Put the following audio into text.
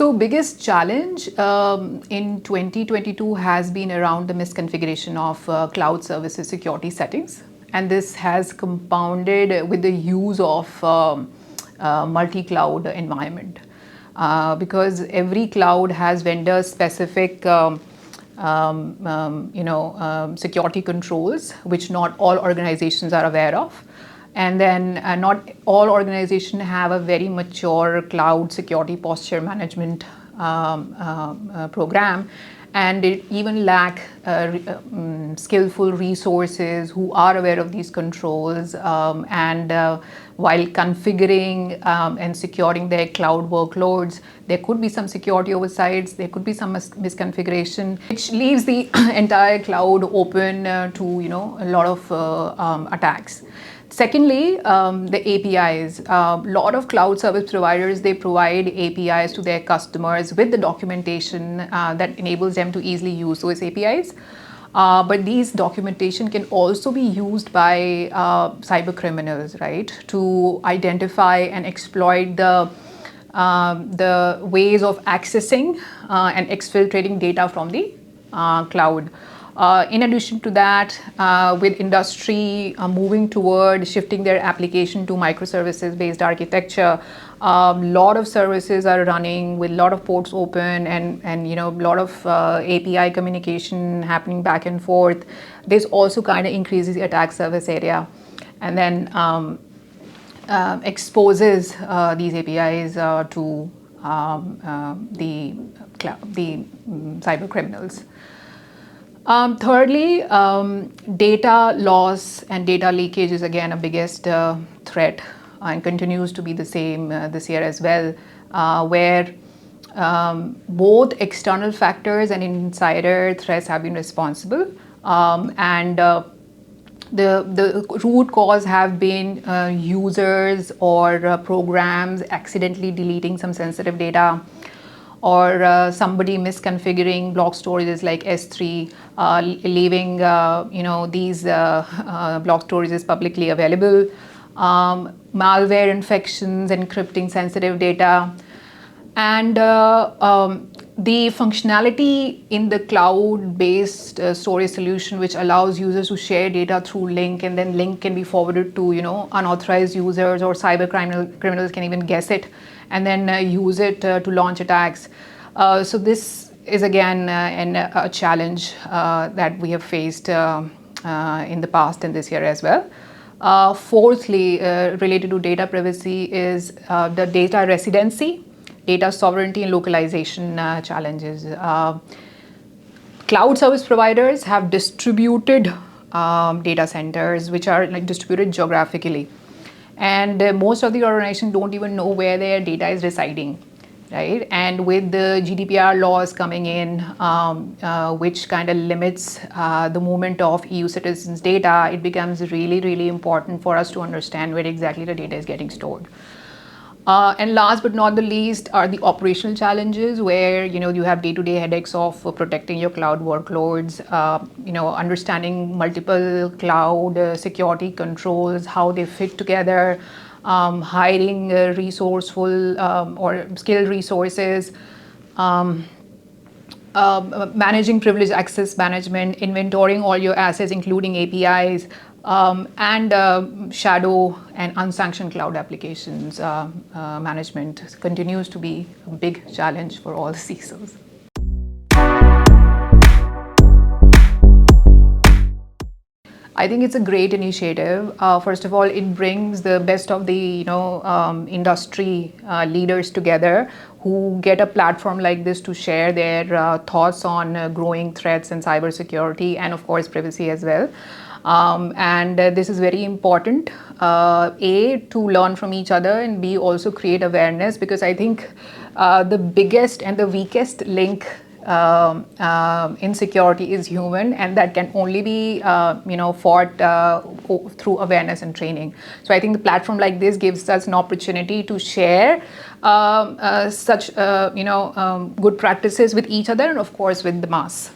So biggest challenge in 2022 has been around the misconfiguration of cloud services security settings. And this has compounded with the use of multi-cloud environment. Because every cloud has vendor-specific security controls, which not all organizations are aware of. And then not all organizations have a very mature cloud security posture management program, and they even lack skillful resources who are aware of these controls, while configuring and securing their cloud workloads, there could be some security oversights, there could be some misconfiguration, which leaves the entire cloud open to a lot of attacks. Secondly, the APIs. A lot of cloud service providers, they provide APIs to their customers with the documentation that enables them to easily use those APIs. But these documentation can also be used by cyber criminals, right, to identify and exploit the ways of accessing and exfiltrating data from the cloud. In addition to that, with industry moving toward shifting their application to microservices-based architecture, a lot of services are running with a lot of ports open and a lot of API communication happening back and forth. This also kind of increases the attack surface area, and then exposes these APIs to the cyber criminals. Thirdly, data loss and data leakage is again a biggest threat and continues to be the same this year as well, where both external factors and insider threats have been responsible, and the root cause have been users or programs accidentally deleting some sensitive data, or somebody misconfiguring block storages like S3, leaving these block storages publicly available, malware infections, encrypting sensitive data, and the functionality in the cloud-based storage solution, which allows users to share data through link, and then link can be forwarded to unauthorized users, or cyber criminals can even guess it and then use it to launch attacks. So this is again a challenge that we have faced in the past and this year as well. Fourthly, related to data privacy is the data residency, data sovereignty and localization challenges. Cloud service providers have distributed data centers which are distributed geographically. And most of the organizations don't even know where their data is residing, right? And with the GDPR laws coming in, which kind of limits the movement of EU citizens' data, it becomes really, really important for us to understand where exactly the data is getting stored. And last but not the least are the operational challenges, where you have day-to-day headaches of protecting your cloud workloads, understanding multiple cloud security controls, how they fit together, hiring resourceful or skilled resources, managing privileged access management, inventorying all your assets, including APIs, and shadow and unsanctioned cloud applications management continues to be a big challenge for all CISOs. I think it's a great initiative. First of all, it brings the best of the industry leaders together who get a platform like this to share their thoughts on growing threats and cybersecurity, and of course privacy as well. And this is very important, A, to learn from each other, and B, also create awareness, because I think the biggest and the weakest link in security is human, and that can only be fought through awareness and training. So I think the platform like this gives us an opportunity to share such good practices with each other, and of course with the mass.